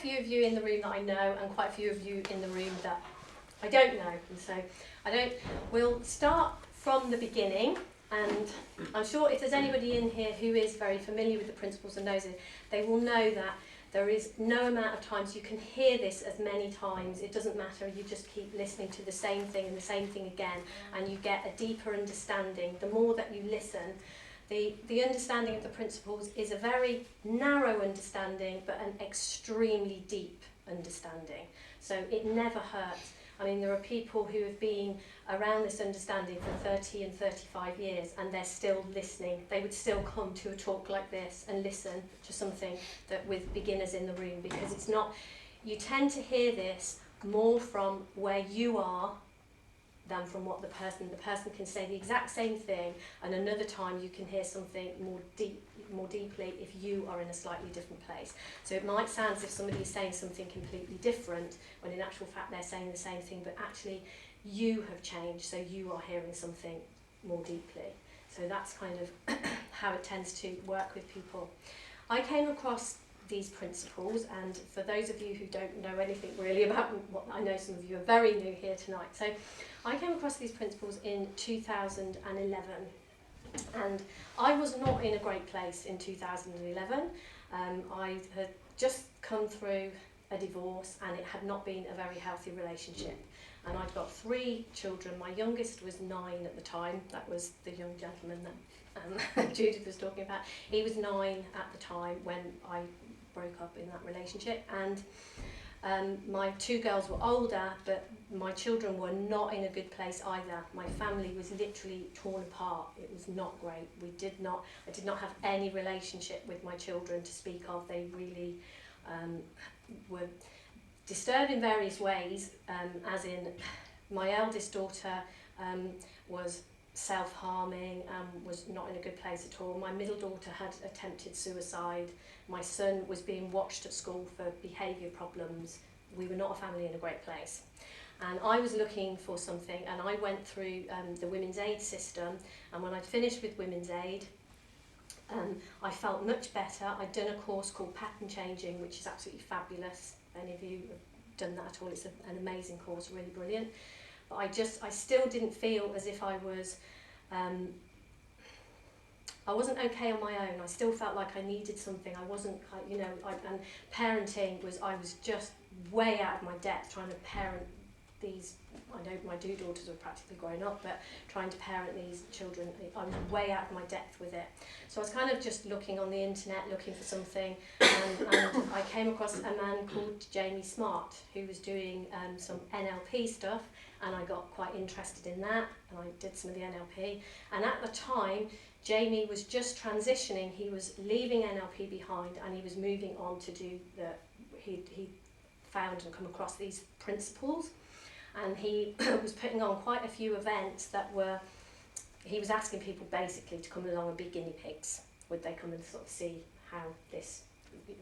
few of you in the room that I know, and quite a few of you in the room that I don't know. And so we'll start from the beginning, and I'm sure if there's anybody in here who is very familiar with the principles and knows it, they will know that there is no amount of times you can hear this as many times. It doesn't matter, you just keep listening to the same thing and the same thing again, and you get a deeper understanding. The more that you listen, the understanding of the principles is a very narrow understanding, but an extremely deep understanding. So it never hurts. I mean, there are people who have been around this understanding for 30 and 35 years, and they're still listening. They would still come to a talk like this and listen to something that with beginners in the room, because it's not, you tend to hear this more from where you are than from what the person can say the exact same thing, and another time you can hear something more deeply if you are in a slightly different place. So it might sound as if somebody is saying something completely different, when in actual fact they're saying the same thing, but actually you have changed, so you are hearing something more deeply. So that's kind of how it tends to work with people. I came across these principles, and for those of you who don't know anything really about what, I know some of you are very new here tonight, so I came across these principles in 2011, and I was not in a great place in 2011. I had just come through a divorce, and it had not been a very healthy relationship, and I'd got 3 children. My youngest was 9 at the time. That was the young gentleman that Judith was talking about. He was 9 at the time when I broke up in that relationship, and my 2 girls were older, but my children were not in a good place either. My family was literally torn apart. It was not great. I did not have any relationship with my children to speak of. They really were disturbed in various ways, as in my eldest daughter was self-harming, was not in a good place at all. My middle daughter had attempted suicide. My son was being watched at school for behaviour problems. We were not a family in a great place. And I was looking for something, and I went through the Women's Aid system, and when I'd finished with Women's Aid, I felt much better. I'd done a course called Pattern Changing, which is absolutely fabulous. If any of you have done that at all, it's an amazing course, really brilliant. But I still didn't feel as if I wasn't okay on my own. I still felt like I needed something. I wasn't, and parenting was, I was just way out of my depth trying to parent these. I know my 2 daughters were practically grown up, but trying to parent these children, I was way out of my depth with it. So I was kind of just looking on the internet, looking for something, and I came across a man called Jamie Smart, who was doing some NLP stuff, and I got quite interested in that, and I did some of the NLP. And at the time, Jamie was just transitioning. He was leaving NLP behind, and he was moving on to do he found and come across these principles. And he was putting on quite a few events he was asking people basically to come along and be guinea pigs. Would they come and sort of see how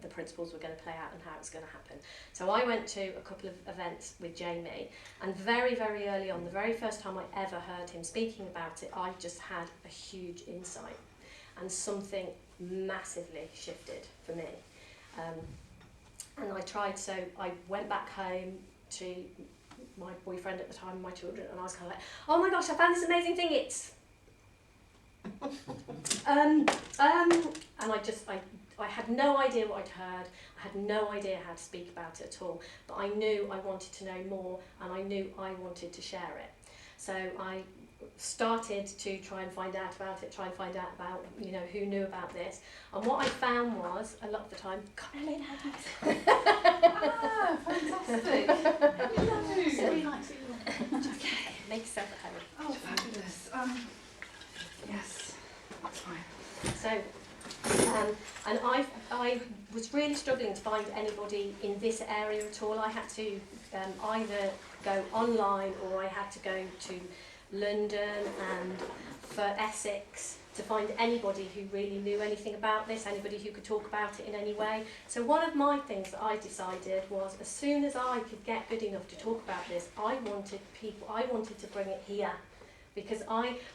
the principles were going to play out and how it's going to happen. So I went to a couple of events with Jamie, and very, very early on, the very first time I ever heard him speaking about it, I just had a huge insight, and something massively shifted for me. And I went back home to my boyfriend at the time and my children, and I was kind of like, oh my gosh, I found this amazing thing, it's and I had no idea what I'd heard. I had no idea how to speak about it at all, but I knew I wanted to know more, and I knew I wanted to share it. So I started to try and find out about who knew about this. And what I found was, a lot of the time, come on in, fantastic. Really nice. Okay, make yourself at home. Oh, fabulous. Yes, that's fine. So, and I was really struggling to find anybody in this area at all. I had to either go online, or I had to go to London and for Essex to find anybody who really knew anything about this, anybody who could talk about it in any way. So one of my things that I decided was, as soon as I could get good enough to talk about this, I wanted to bring it here, Because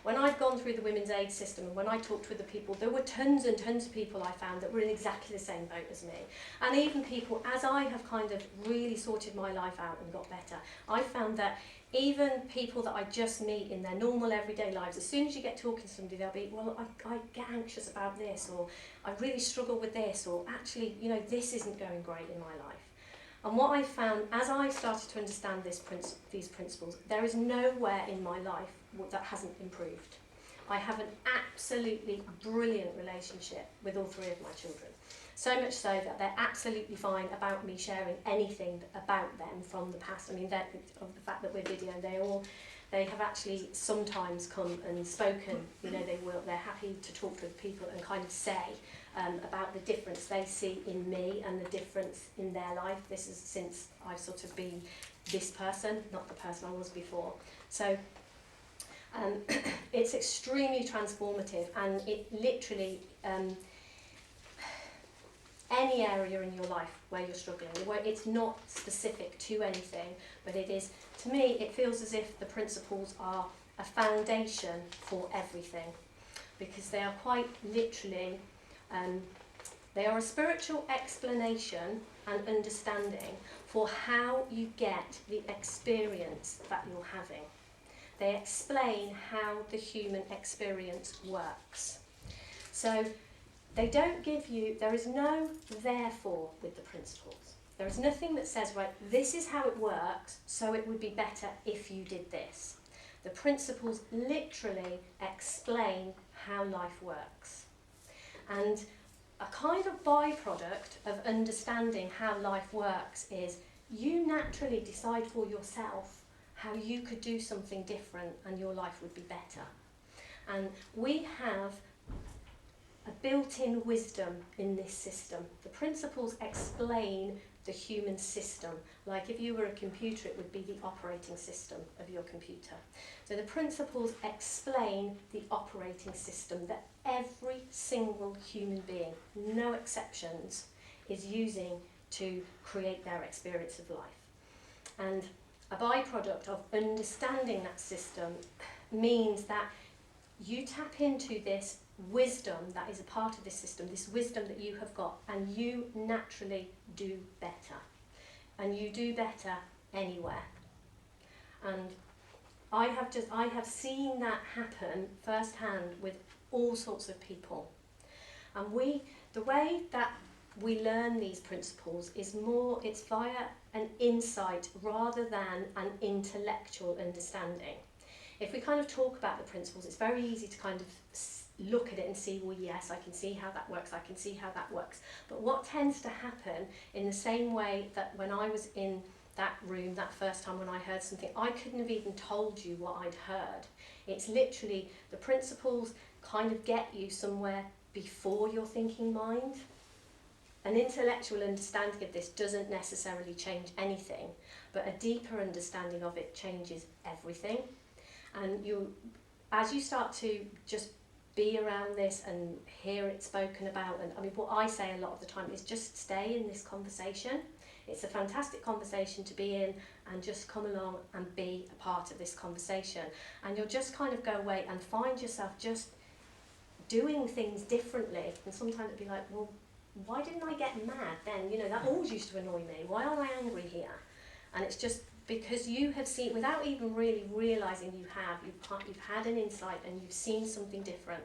when I've gone through the women's aid system and when I talked with the people, there were tons and tons of people I found that were in exactly the same boat as me. And even people, as I have kind of really sorted my life out and got better, I found that even people that I just meet in their normal everyday lives, as soon as you get talking to somebody, they'll be, well, I get anxious about this, or I really struggle with this, or actually, you know, this isn't going great in my life. And what I found, as I started to understand these principles, there is nowhere in my life that hasn't improved. I have an absolutely brilliant relationship with all three of my children. So much so that they're absolutely fine about me sharing anything about them from the past. I mean, of the fact that we're video, they have actually sometimes come and spoken. You know, they're happy to talk to people and kind of say about the difference they see in me and the difference in their life. This is since I've sort of been this person, not the person I was before. So it's extremely transformative, and it literally, any area in your life where you're struggling, where it's not specific to anything, but it is, to me, it feels as if the principles are a foundation for everything, because they are quite literally, they are a spiritual explanation and understanding for how you get the experience that you're having. They explain how the human experience works. So they don't give you, there is no therefore with the principles. There is nothing that says, right, this is how it works, so it would be better if you did this. The principles literally explain how life works. And a kind of byproduct of understanding how life works is you naturally decide for yourself how you could do something different and your life would be better. And we have a built-in wisdom in this system. The principles explain the human system. Like if you were a computer, it would be the operating system of your computer. So the principles explain the operating system that every single human being, no exceptions, is using to create their experience of life. And a byproduct of understanding that system means that you tap into this wisdom that is a part of this system, this wisdom that you have got, and you naturally do better. And you do better anywhere. And I have seen that happen firsthand with all sorts of people. And the way that we learn these principles is more, it's via an insight rather than an intellectual understanding. If we kind of talk about the principles, it's very easy to kind of look at it and see, well, yes, I can see how that works, I can see how that works. But what tends to happen, in the same way that when I was in that room that first time when I heard something, I couldn't have even told you what I'd heard. It's literally, the principles kind of get you somewhere before your thinking mind. An intellectual understanding of this doesn't necessarily change anything, but a deeper understanding of it changes everything. And as you start to just be around this and hear it spoken about, and I mean, what I say a lot of the time is just stay in this conversation. It's a fantastic conversation to be in, and just come along and be a part of this conversation. And you'll just kind of go away and find yourself just doing things differently. And sometimes it'll be like, well, why didn't I get mad then? You know, that always used to annoy me. Why am I angry here? And it's just because you have seen, without even really realising you've had an insight and you've seen something different.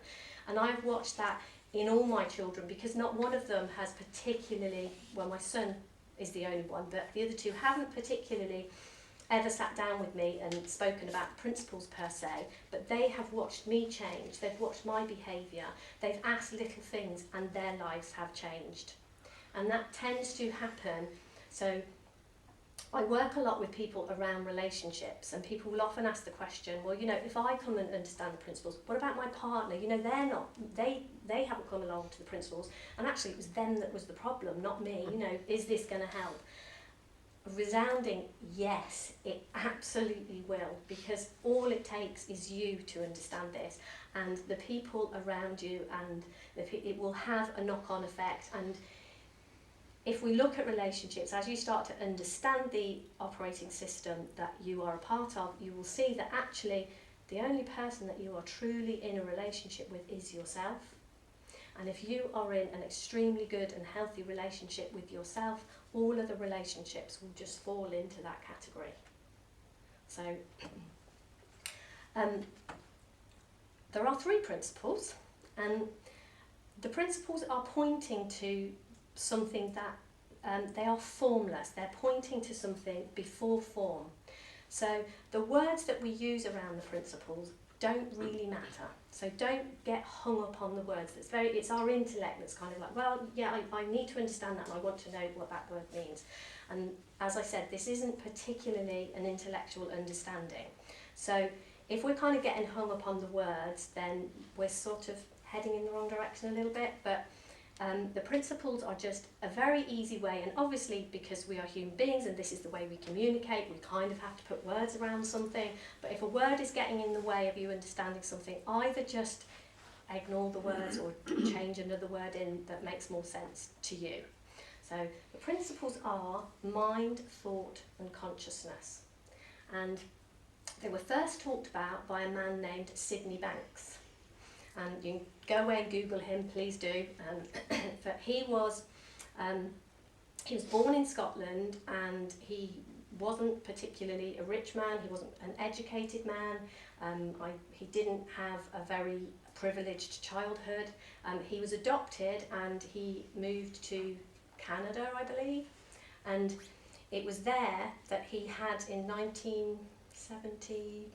And I've watched that in all my children, because not one of them has particularly, well, my son is the only one, but the other two haven't particularly ever sat down with me and spoken about the principles per se, but they have watched me change, they've watched my behaviour, they've asked little things and their lives have changed. And that tends to happen. So I work a lot with people around relationships, and people will often ask the question, well, you know, if I come and understand the principles, what about my partner? You know, they haven't come along to the principles, and actually it was them that was the problem, not me. You know, is this going to help? A resounding yes, it absolutely will, because all it takes is you to understand this, and the people around you, and it will have a knock-on effect. And if we look at relationships, as you start to understand the operating system that you are a part of, you will see that actually the only person that you are truly in a relationship with is yourself. And if you are in an extremely good and healthy relationship with yourself, all other relationships will just fall into that category. So there are 3 principles, and the principles are pointing to something that they are formless. They're pointing to something before form. So the words that we use around the principles don't really matter. So don't get hung up on the words. It's our intellect that's kind of like, well, yeah, I need to understand that and I want to know what that word means. And as I said, this isn't particularly an intellectual understanding. So if we're kind of getting hung up on the words, then we're sort of heading in the wrong direction a little bit. But the principles are just a very easy way, and obviously because we are human beings and this is the way we communicate, we kind of have to put words around something. But if a word is getting in the way of you understanding something, either just ignore the words or change another word in that makes more sense to you. So the principles are mind, thought and consciousness. And they were first talked about by a man named Sydney Banks. And you can go away and Google him, please do. But he was born in Scotland, and he wasn't particularly a rich man. He wasn't an educated man. He didn't have a very privileged childhood. He was adopted, and he moved to Canada, I believe. And it was there that he had, in 1973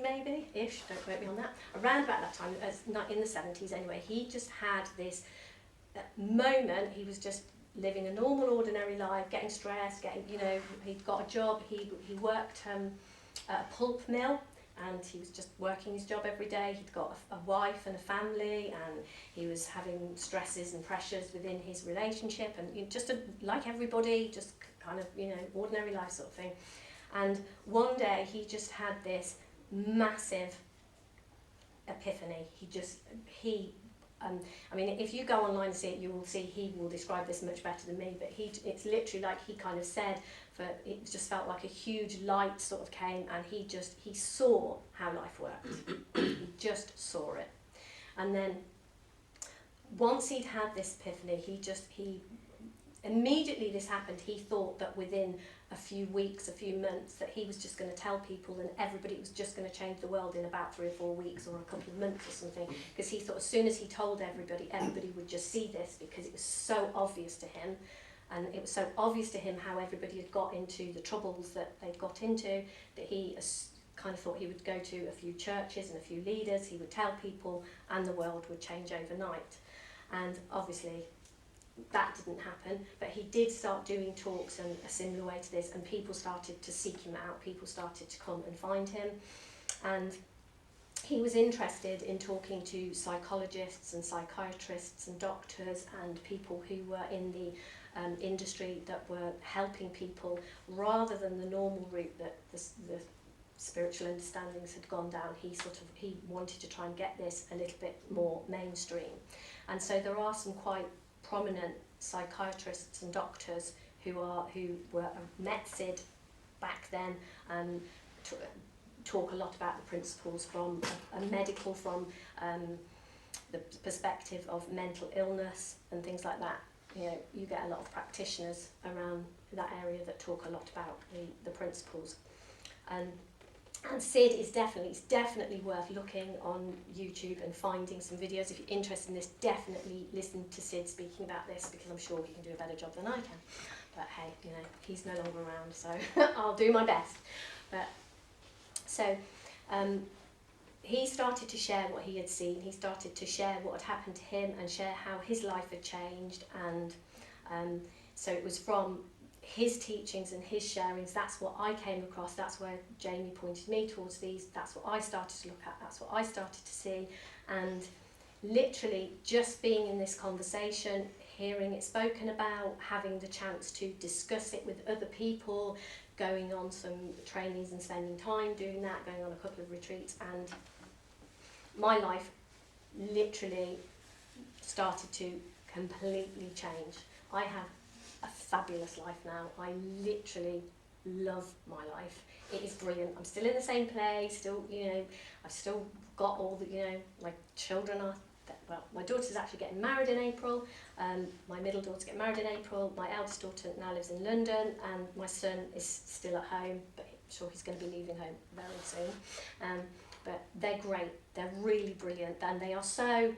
maybe-ish, don't quote me on that, around about that time, not in the 70s anyway, he just had this moment. He was just living a normal, ordinary life, getting stressed, he'd got a job, he worked at a pulp mill, and he was just working his job every day. He'd got a wife and a family, and he was having stresses and pressures within his relationship, and just like everybody, just kind of, ordinary life sort of thing. And one day he just had this massive epiphany. If you go online and see it, you will see he will describe this much better than me, but it's literally like he kind of said, it just felt like a huge light sort of came, and he saw how life worked. He just saw it. And then once he'd had this epiphany, he immediately this happened, he thought that within a few weeks, a few months, that he was just going to tell people, and everybody was just going to change the world in about 3 or 4 weeks or a couple of months or something, because he thought as soon as he told everybody would just see this, because it was so obvious to him. And it was so obvious to him how everybody had got into the troubles that they'd got into, that he kind of thought he would go to a few churches and a few leaders, he would tell people, and the world would change overnight. And obviously that didn't happen, but he did start doing talks in a similar way to this, and people started to seek him out, people started to come and find him. And he was interested in talking to psychologists and psychiatrists and doctors and people who were in the industry that were helping people, rather than the normal route that the spiritual understandings had gone down. He wanted to try and get this a little bit more mainstream. And so there are some quite prominent psychiatrists and doctors who were met Sid back then, and talk a lot about the principles from the perspective of mental illness and things like that. You get a lot of practitioners around that area that talk a lot about the principles. And Sid is definitely worth looking on YouTube and finding some videos. If you're interested in this, definitely listen to Sid speaking about this, because I'm sure he can do a better job than I can. But hey, he's no longer around, so I'll do my best. But so he started to share what he had seen. He started to share what had happened to him and share how his life had changed. And so it was from his teachings and his sharings, that's what I came across, that's where Jamie pointed me towards these, that's what I started to look at, that's what I started to see. And literally just being in this conversation, hearing it spoken about, having the chance to discuss it with other people, going on some trainings and spending time doing that, going on a couple of retreats, and my life literally started to completely change. I have a fabulous life now. I literally love my life. It is brilliant. I'm still in the same place, still, I've still got all the, my children are, well, my daughter's actually getting married in April, my middle daughter's getting married in April, my eldest daughter now lives in London, and my son is still at home, but I'm sure he's going to be leaving home very soon. But they're great, they're really brilliant, and they are so,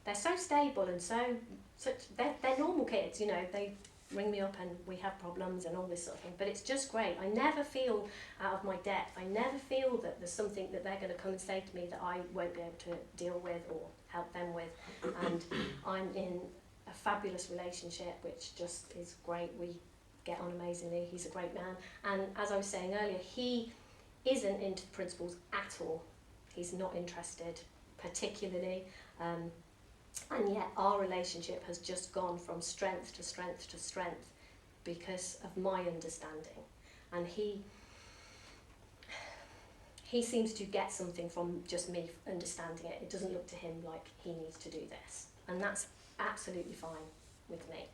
they're so stable and they're normal kids, they ring me up and we have problems and all this sort of thing, but it's just great. I never feel out of my depth. I never feel that there's something that they're going to come and say to me that I won't be able to deal with or help them with, and I'm in a fabulous relationship which just is great. We get on amazingly. He's a great man, and as I was saying earlier, he isn't into principles at all. He's not interested particularly, and yet our relationship has just gone from strength to strength to strength because of my understanding. And he seems to get something from just me understanding it. It doesn't look to him like he needs to do this. And that's absolutely fine with me.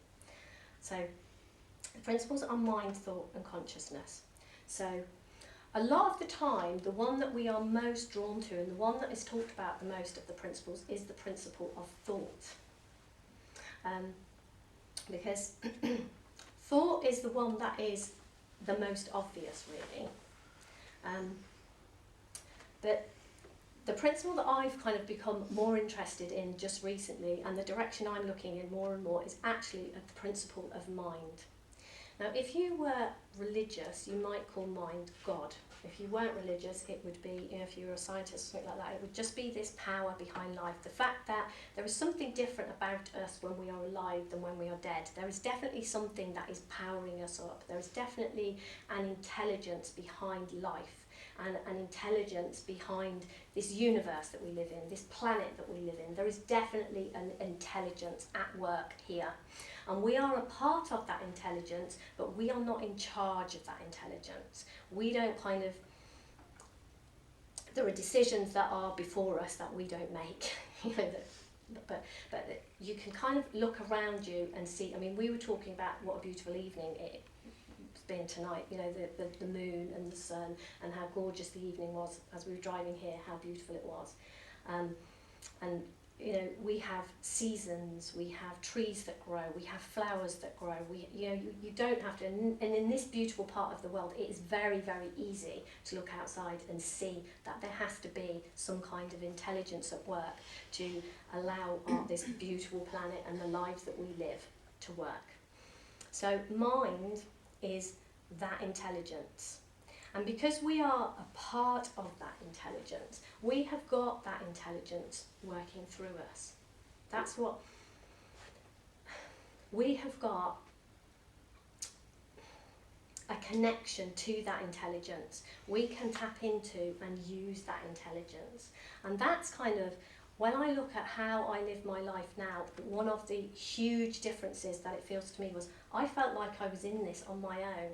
So the principles are mind, thought and consciousness. So a lot of the time, the one that we are most drawn to and the one that is talked about the most of the principles is the principle of thought. Because thought is the one that is the most obvious, really. But the principle that I've kind of become more interested in just recently, and the direction I'm looking in more and more, is actually the principle of mind. Now, if you were religious, you might call mind God. If you weren't religious, it would be, if you were a scientist or something like that, it would just be this power behind life. The fact that there is something different about us when we are alive than when we are dead. There is definitely something that is powering us up. There is definitely an intelligence behind life, and an intelligence behind this universe that we live in, this planet that we live in. There is definitely an intelligence at work here. And we are a part of that intelligence, but we are not in charge of that intelligence. We don't there are decisions that are before us that we don't make. But you can kind of look around you and see. I mean, we were talking about what a beautiful evening it's been tonight, the moon and the sun, and how gorgeous the evening was as we were driving here, how beautiful it was. And we have seasons, we have trees that grow, we have flowers that grow. You don't have to, and in this beautiful part of the world, it is very, very easy to look outside and see that there has to be some kind of intelligence at work to allow this beautiful planet and the lives that we live to work. So mind is that intelligence. And because we are a part of that intelligence, we have got that intelligence working through us. That's what we have got, a connection to that intelligence. We can tap into and use that intelligence. And that's kind of, when I look at how I live my life now, one of the huge differences that it feels to me was I felt like I was in this on my own.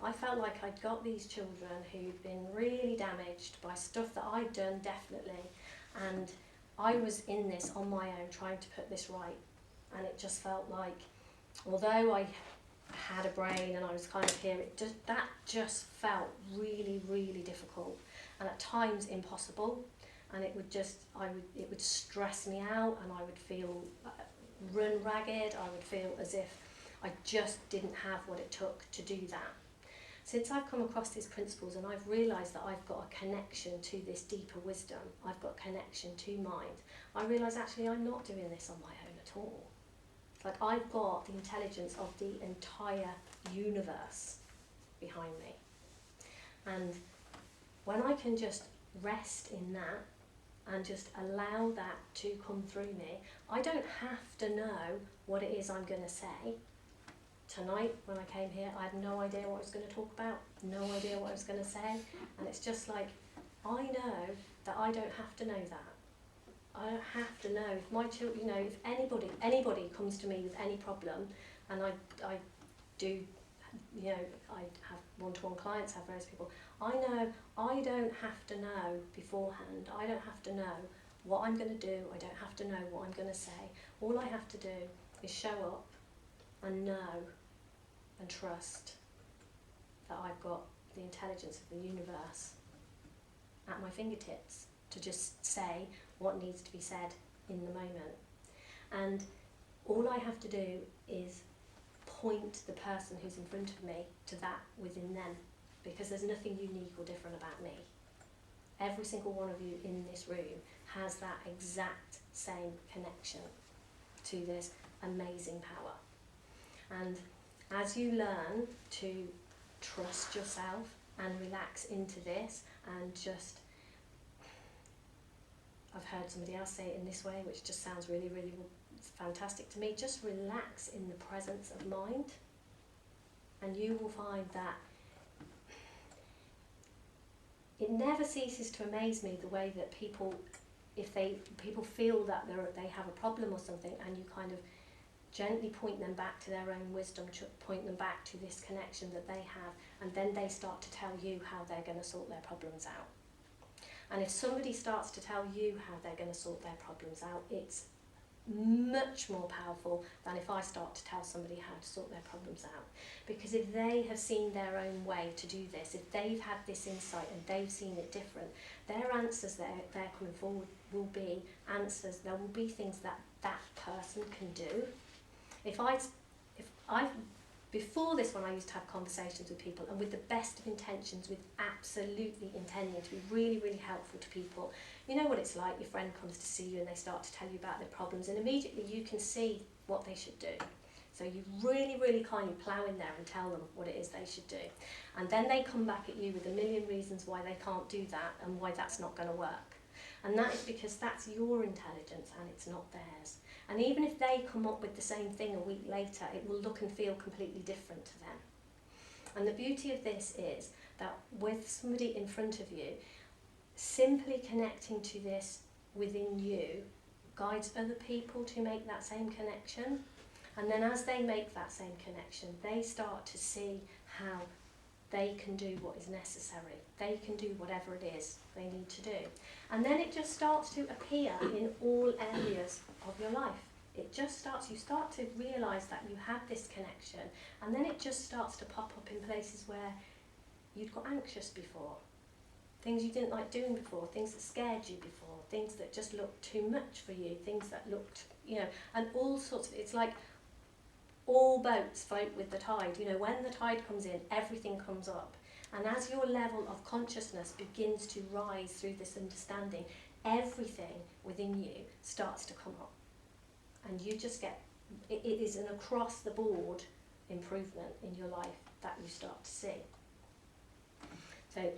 I felt like I'd got these children who'd been really damaged by stuff that I'd done, definitely, and I was in this on my own trying to put this right. And it just felt like, although I had a brain and I was kind of here, that just felt really, really difficult, and at times impossible. And it would stress me out, and I would feel run ragged. I would feel as if I just didn't have what it took to do that. Since I've come across these principles and I've realised that I've got a connection to this deeper wisdom, I've got a connection to mind, I realise actually I'm not doing this on my own at all. It's like I've got the intelligence of the entire universe behind me. And when I can just rest in that and just allow that to come through me, I don't have to know what it is I'm going to say. Tonight, when I came here, I had no idea what I was going to talk about, no idea what I was going to say, and it's just like, I know that I don't have to know that. I don't have to know. If my children, if anybody comes to me with any problem, and I do, I have one-to-one clients, have various people, I know I don't have to know beforehand. I don't have to know what I'm going to do. I don't have to know what I'm going to say. All I have to do is show up and know and trust that I've got the intelligence of the universe at my fingertips to just say what needs to be said in the moment. And all I have to do is point the person who's in front of me to that within them, because there's nothing unique or different about me. Every single one of you in this room has that exact same connection to this amazing power. And as you learn to trust yourself and relax into this and just, I've heard somebody else say it in this way, which just sounds really, really fantastic to me, just relax in the presence of mind, and you will find that it never ceases to amaze me the way that people feel that they have a problem or something, and you kind of gently point them back to their own wisdom, point them back to this connection that they have, and then they start to tell you how they're going to sort their problems out. And if somebody starts to tell you how they're going to sort their problems out, it's much more powerful than if I start to tell somebody how to sort their problems out. Because if they have seen their own way to do this, if they've had this insight and they've seen it different, their answers they're coming forward will be answers, there will be things that that person can do. Before this one, I used to have conversations with people, and with the best of intentions, with absolutely intending to be really, really helpful to people. You know what it's like, your friend comes to see you and they start to tell you about their problems, and immediately you can see what they should do. So you really, really kindly plough in there and tell them what it is they should do. And then they come back at you with a million reasons why they can't do that and why that's not going to work. And that is because that's your intelligence and it's not theirs. And even if they come up with the same thing a week later, it will look and feel completely different to them. And the beauty of this is that with somebody in front of you, simply connecting to this within you guides other people to make that same connection. And then as they make that same connection, they start to see how they can do what is necessary. They can do whatever it is they need to do. And then it just starts to appear in all areas of your life. It just starts, you start to realise that you have this connection, and then it just starts to pop up in places where you'd got anxious before. Things you didn't like doing before, things that scared you before, things that just looked too much for you, things that looked, and all sorts of, it's like all boats float with the tide. When the tide comes in, everything comes up. And as your level of consciousness begins to rise through this understanding, everything within you starts to come up. And you just get, it is an across the board improvement in your life that you start to see. So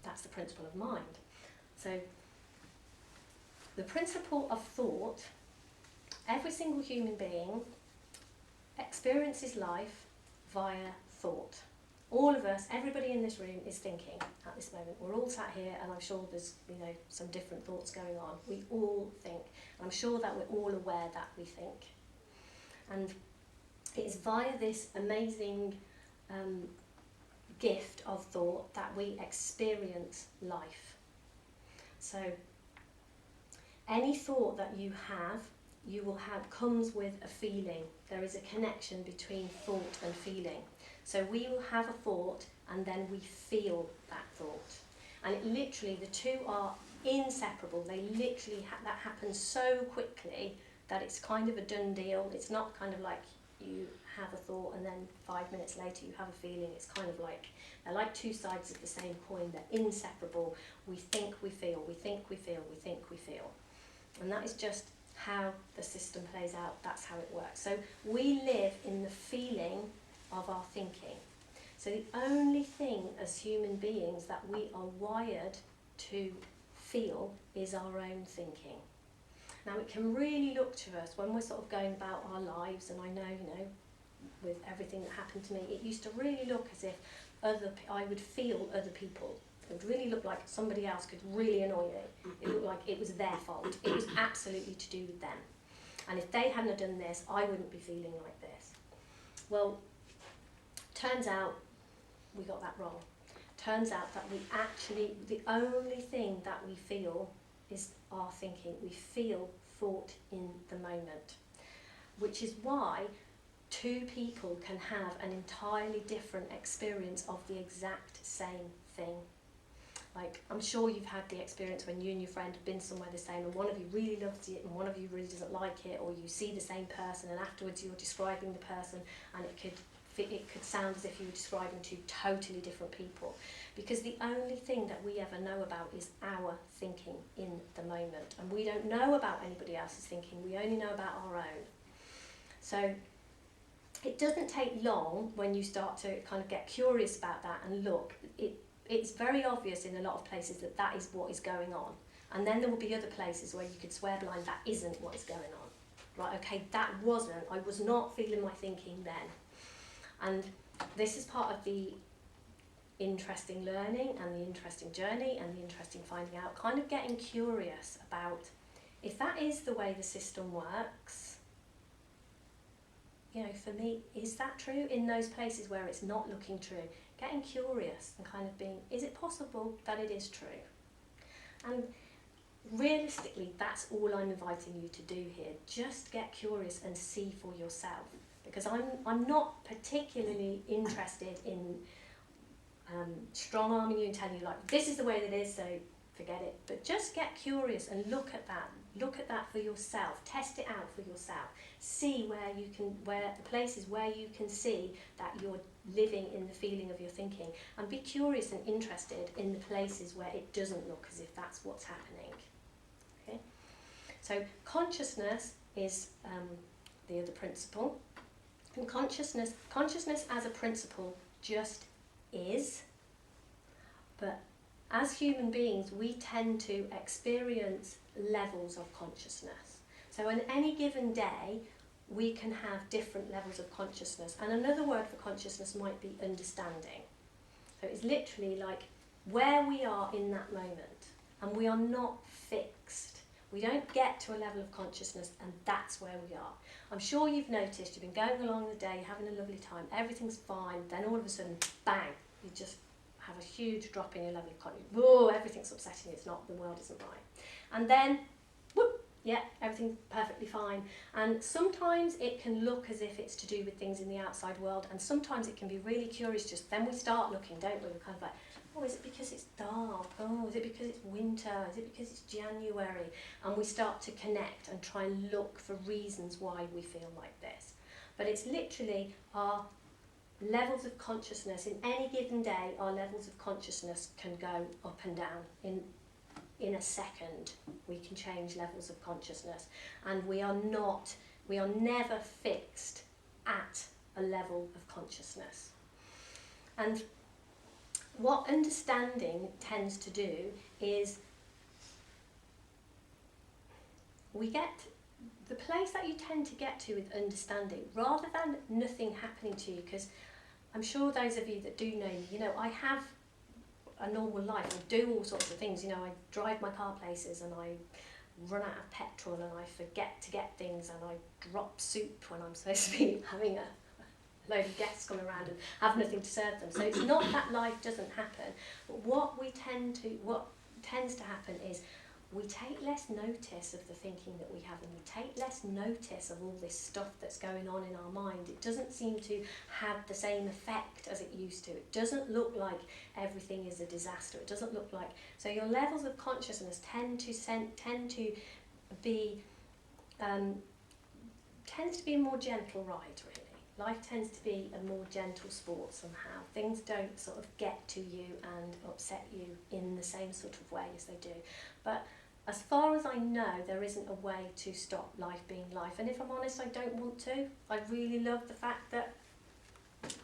that's the principle of mind. So the principle of thought, every single human being experiences life via thought. All of us, everybody in this room is thinking at this moment. We're all sat here, and I'm sure there's some different thoughts going on. We all think. I'm sure that we're all aware that we think. And it is via this amazing gift of thought that we experience life. So any thought that you will have comes with a feeling. There is a connection between thought and feeling. So we will have a thought, and then we feel that thought. And it literally, the two are inseparable. They literally, that happens so quickly that it's kind of a done deal. It's not kind of like you have a thought and then 5 minutes later you have a feeling. It's kind of like, they're like two sides of the same coin. They're inseparable. We think, we feel, we think, we feel, we think, we feel. And that is just how the system plays out. That's how it works. So we live in the feeling of our thinking. So the only thing as human beings that we are wired to feel is our own thinking. Now it can really look to us when we're sort of going about our lives, and I know, with everything that happened to me, it used to really look as if I would feel other people. It would really look like somebody else could really annoy me. It looked like it was their fault. It was absolutely to do with them. And if they hadn't done this, I wouldn't be feeling like this. Well, turns out we got that wrong. Turns out that we actually, the only thing that we feel is our thinking. We feel thought in the moment, which is why two people can have an entirely different experience of the exact same thing. Like, I'm sure you've had the experience when you and your friend have been somewhere the same and one of you really loves it and one of you really doesn't like it, or you see the same person and afterwards you're describing the person and it could sound as if you were describing two totally different people, because the only thing that we ever know about is our thinking in the moment, and we don't know about anybody else's thinking, we only know about our own. So it doesn't take long when you start to kind of get curious about that and look. It's very obvious in a lot of places that that is what is going on. And then there will be other places where you could swear blind that isn't what is going on. Right, okay, I was not feeling my thinking then. And this is part of the interesting learning and the interesting journey and the interesting finding out, kind of getting curious about if that is the way the system works. You know, for me, is that true in those places where it's not looking true? Getting curious and kind of being, is it possible that it is true? And realistically, that's all I'm inviting you to do here. Just get curious and see for yourself. Because I'm not particularly interested in strong-arming you and telling you, like, this is the way that it is, so forget it. But just get curious and look at that. Look at that for yourself. Test it out for yourself. See where the places where you can see that you're living in the feeling of your thinking, and be curious and interested in the places where it doesn't look as if that's what's happening. Okay? So consciousness is the other principle, and consciousness as a principle just is. But as human beings, we tend to experience levels of consciousness. So on any given day, we can have different levels of consciousness. And another word for consciousness might be understanding. So it's literally like where we are in that moment. And we are not fixed. We don't get to a level of consciousness and that's where we are. I'm sure you've noticed, you've been going along the day, having a lovely time, everything's fine, then all of a sudden, bang, you just have a huge drop in your level of consciousness. Whoa, everything's upsetting, it's not, the world isn't right. And then, whoop, yeah, everything's perfectly fine. And sometimes it can look as if it's to do with things in the outside world, and sometimes it can be really curious, just then we start looking, don't we? We're kind of like, oh, is it because it's dark? Oh, is it because it's winter? Is it because it's January? And we start to connect and try and look for reasons why we feel like this. But it's literally our levels of consciousness. In any given day, our levels of consciousness can go up and down. In a second, we can change levels of consciousness. And we are never fixed at a level of consciousness. And what understanding tends to do is we get the place that you tend to get to with understanding, rather than nothing happening to you, because I'm sure those of you that do know me, you know, I have a normal life. I do all sorts of things. You know, I drive my car places and I run out of petrol and I forget to get things and I drop soup when I'm supposed to be having a load of guests come around and have nothing to serve them. So it's not that life doesn't happen, but what tends to happen is we take less notice of the thinking that we have, and we take less notice of all this stuff that's going on in our mind. It doesn't seem to have the same effect as it used to. It doesn't look like everything is a disaster. It doesn't look like, so your levels of consciousness tend to be a more gentle ride, really. Life tends to be a more gentle sport somehow. Things don't sort of get to you and upset you in the same sort of way as they do. But as far as I know, there isn't a way to stop life being life. And if I'm honest, I don't want to. I really love the fact that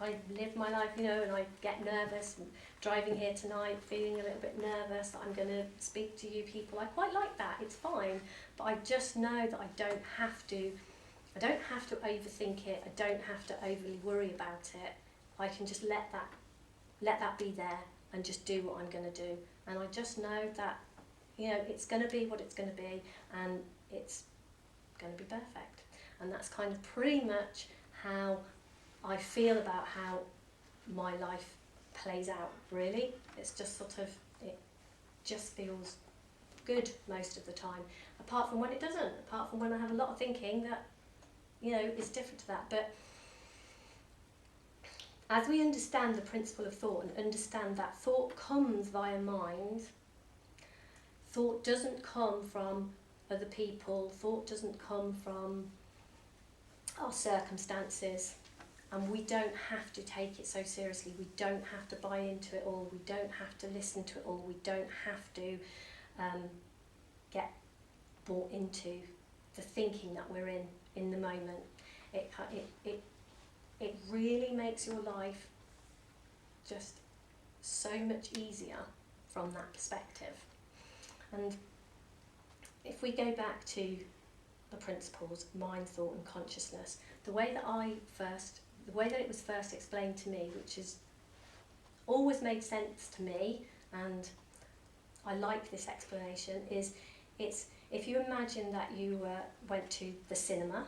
I live my life, you know, and I get nervous. Driving here tonight, feeling a little bit nervous that I'm going to speak to you people. I quite like that. It's fine. But I just know that I don't have to overthink it. I don't have to overly worry about it. I can just let that be there and just do what I'm going to do. And I just know that, you know, it's going to be what it's going to be, and it's going to be perfect. And that's kind of pretty much how I feel about how my life plays out, really. It's just sort of, it just feels good most of the time, apart from when it doesn't, apart from when I have a lot of thinking that, you know, is different to that. But as we understand the principle of thought and understand that thought comes via mind, thought doesn't come from other people, thought doesn't come from our circumstances, and we don't have to take it so seriously. We don't have to buy into it all, we don't have to listen to it all, we don't have to get bought into the thinking that we're in the moment. It really makes your life just so much easier from that perspective. And if we go back to the principles, mind, thought and consciousness, the way that it was first explained to me, which has always made sense to me, and I like this explanation, is it's if you imagine that you went to the cinema,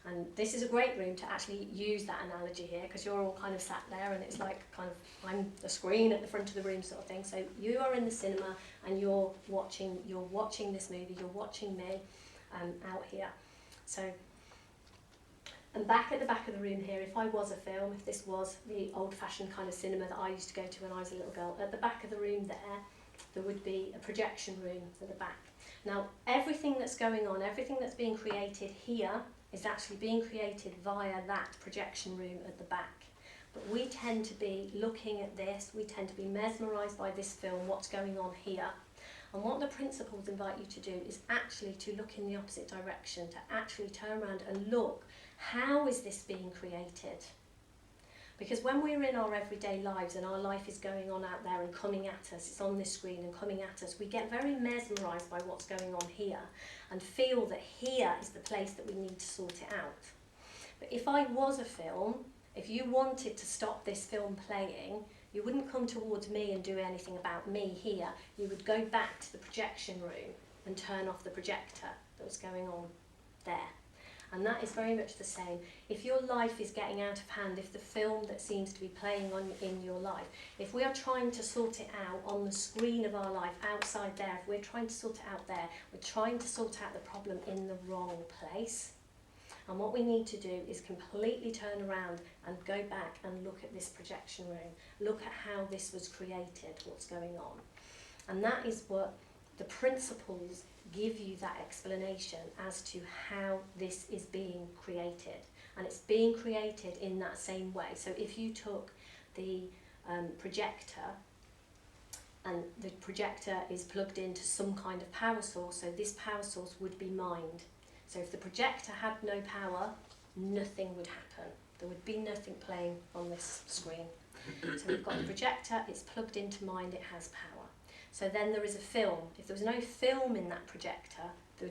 and this is a great room to actually use that analogy here, because you're all kind of sat there and it's like kind of I'm the screen at the front of the room sort of thing. So you are in the cinema and you're watching this movie, you're watching me out here. So, and back at the back of the room here, if I was a film, if this was the old-fashioned kind of cinema that I used to go to when I was a little girl, at the back of the room there would be a projection room at the back. Now, everything that's going on, everything that's being created here is actually being created via that projection room at the back. But we tend to be looking at this, we tend to be mesmerised by this film, what's going on here. And what the principles invite you to do is actually to look in the opposite direction, to actually turn around and look, how is this being created? Because when we're in our everyday lives and our life is going on out there and coming at us, it's on this screen and coming at us, we get very mesmerised by what's going on here and feel that here is the place that we need to sort it out. But if I was a film, if you wanted to stop this film playing, you wouldn't come towards me and do anything about me here. You would go back to the projection room and turn off the projector that was going on there. And that is very much the same. If your life is getting out of hand, if the film that seems to be playing in your life, if we are trying to sort it out on the screen of our life outside there, if we're trying to sort it out there, we're trying to sort out the problem in the wrong place. And what we need to do is completely turn around and go back and look at this projection room. Look at how this was created, what's going on. And that is what the principles give you, that explanation as to how this is being created. And it's being created in that same way. So if you took the projector, and the projector is plugged into some kind of power source, so this power source would be mind. So if the projector had no power, nothing would happen. There would be nothing playing on this screen. So we've got the projector, it's plugged into mind, it has power. So then there is a film. If there was no film in that projector,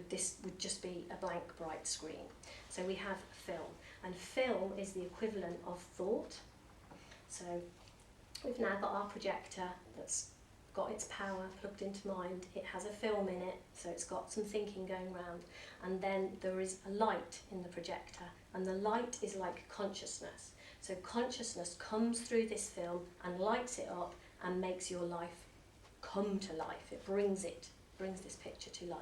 this would just be a blank, bright screen. So we have film. And film is the equivalent of thought. So we've now got our projector that's got its power plugged into mind. It has a film in it, so it's got some thinking going round. And then there is a light in the projector. And the light is like consciousness. So consciousness comes through this film and lights it up and makes your life come to life. It brings this picture to life.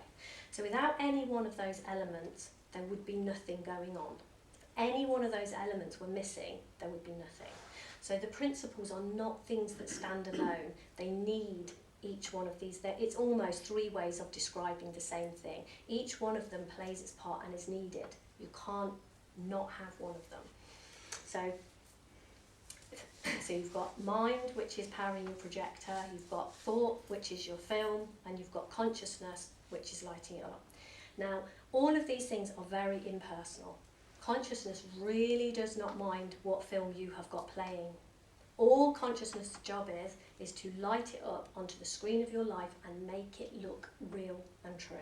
So without any one of those elements, there would be nothing going on. If any one of those elements were missing, there would be nothing. So the principles are not things that stand alone. They need each one of these. It's almost three ways of describing the same thing. Each one of them plays its part and is needed. You can't not have one of them. So you've got mind, which is powering your projector, you've got thought, which is your film, and you've got consciousness, which is lighting it up. Now, all of these things are very impersonal. Consciousness really does not mind what film you have got playing. All consciousness' job is to light it up onto the screen of your life and make it look real and true.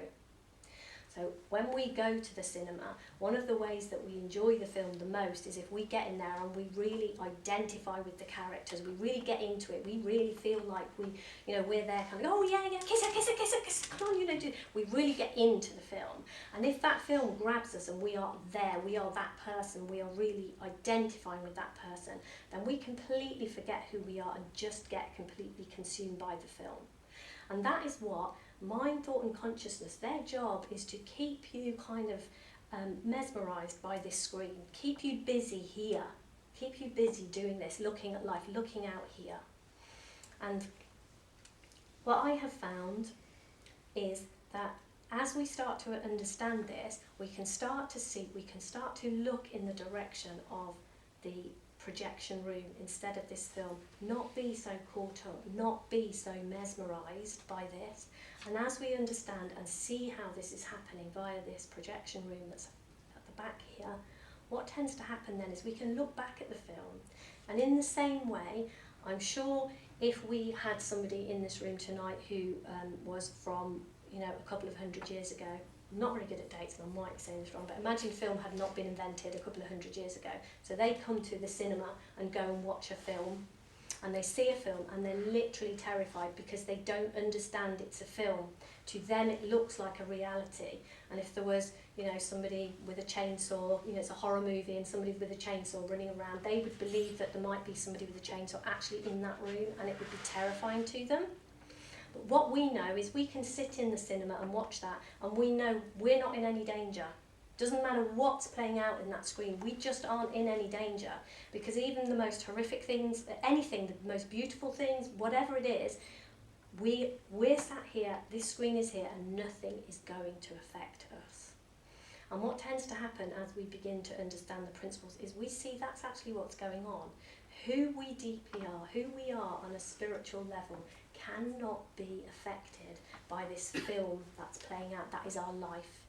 So when we go to the cinema, one of the ways that we enjoy the film the most is if we get in there and we really identify with the characters, we really get into it, we really feel like we're there kind of, oh yeah, kiss her, come on, we really get into the film. And if that film grabs us and we are there, we are that person, we are really identifying with that person, then we completely forget who we are and just get completely consumed by the film. And that is what mind, thought and consciousness, their job is to keep you kind of mesmerised by this screen, keep you busy here, keep you busy doing this, looking at life, looking out here. And what I have found is that as we start to understand this, we can start to look in the direction of the projection room instead of this film, not be so caught up, not be so mesmerised by this. And as we understand and see how this is happening via this projection room that's at the back here, what tends to happen then is we can look back at the film, and in the same way, I'm sure if we had somebody in this room tonight who was from, you know, a couple of 100 years ago, I'm not very good at dates and I might say this wrong, but imagine film had not been invented a couple of 100 years ago. So they come to the cinema and go and watch a film, and they see a film and they're literally terrified because they don't understand it's a film. To them it looks like a reality, and if there was, you know, somebody with a chainsaw, you know, it's a horror movie and somebody with a chainsaw running around, they would believe that there might be somebody with a chainsaw actually in that room, and it would be terrifying to them. But what we know is we can sit in the cinema and watch that, and we know we're not in any danger. Doesn't matter what's playing out in that screen, we just aren't in any danger, because even the most horrific things, anything, the most beautiful things, whatever it is, we're sat here, this screen is here, and nothing is going to affect us. And what tends to happen as we begin to understand the principles is we see that's actually what's going on. Who we deeply are, who we are on a spiritual level, cannot be affected by this film that's playing out. That is our life.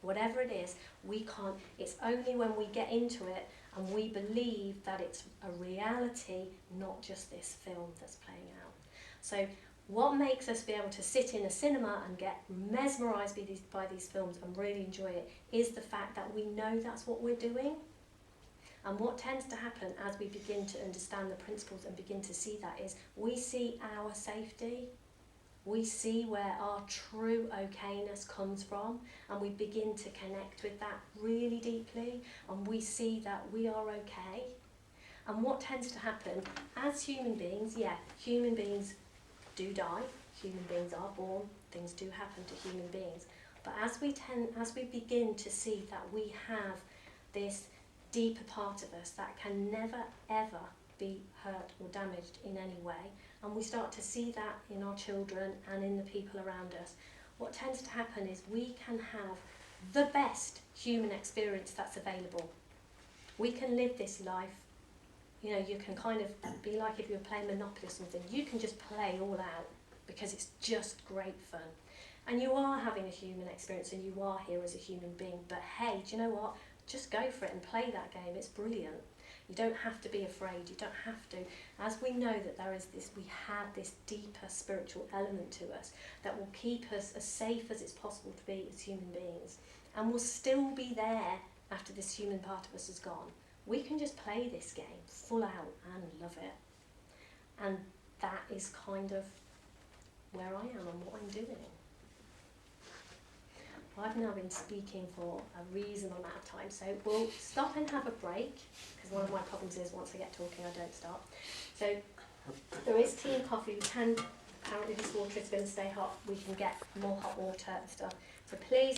Whatever it is, we can't. It's only when we get into it and we believe that it's a reality, not just this film that's playing out. So what makes us be able to sit in a cinema and get mesmerised by these films and really enjoy it is the fact that we know that's what we're doing. And what tends to happen as we begin to understand the principles and begin to see that is we see our safety, we see where our true okayness comes from, and we begin to connect with that really deeply, and we see that we are okay. And what tends to happen as human beings, human beings do die, human beings are born, things do happen to human beings, but as we begin to see that we have this deeper part of us that can never ever be hurt or damaged in any way, and we start to see that in our children and in the people around us, what tends to happen is we can have the best human experience that's available. We can live this life, you know, you can kind of be like if you were playing Monopoly or something, you can just play all out because it's just great fun. And you are having a human experience and you are here as a human being, but hey, do you know what? Just go for it and play that game. It's brilliant. You don't have to be afraid. You don't have to. As we know that there is this, we have this deeper spiritual element to us that will keep us as safe as it's possible to be as human beings, and will still be there after this human part of us is gone. We can just play this game full out and love it. And that is kind of where I am and what I'm doing. I've now been speaking for a reasonable amount of time, so we'll stop and have a break, because one of my problems is once I get talking I don't stop. So there is tea and coffee. We can, apparently this water is going to stay hot, we can get more hot water and stuff. So please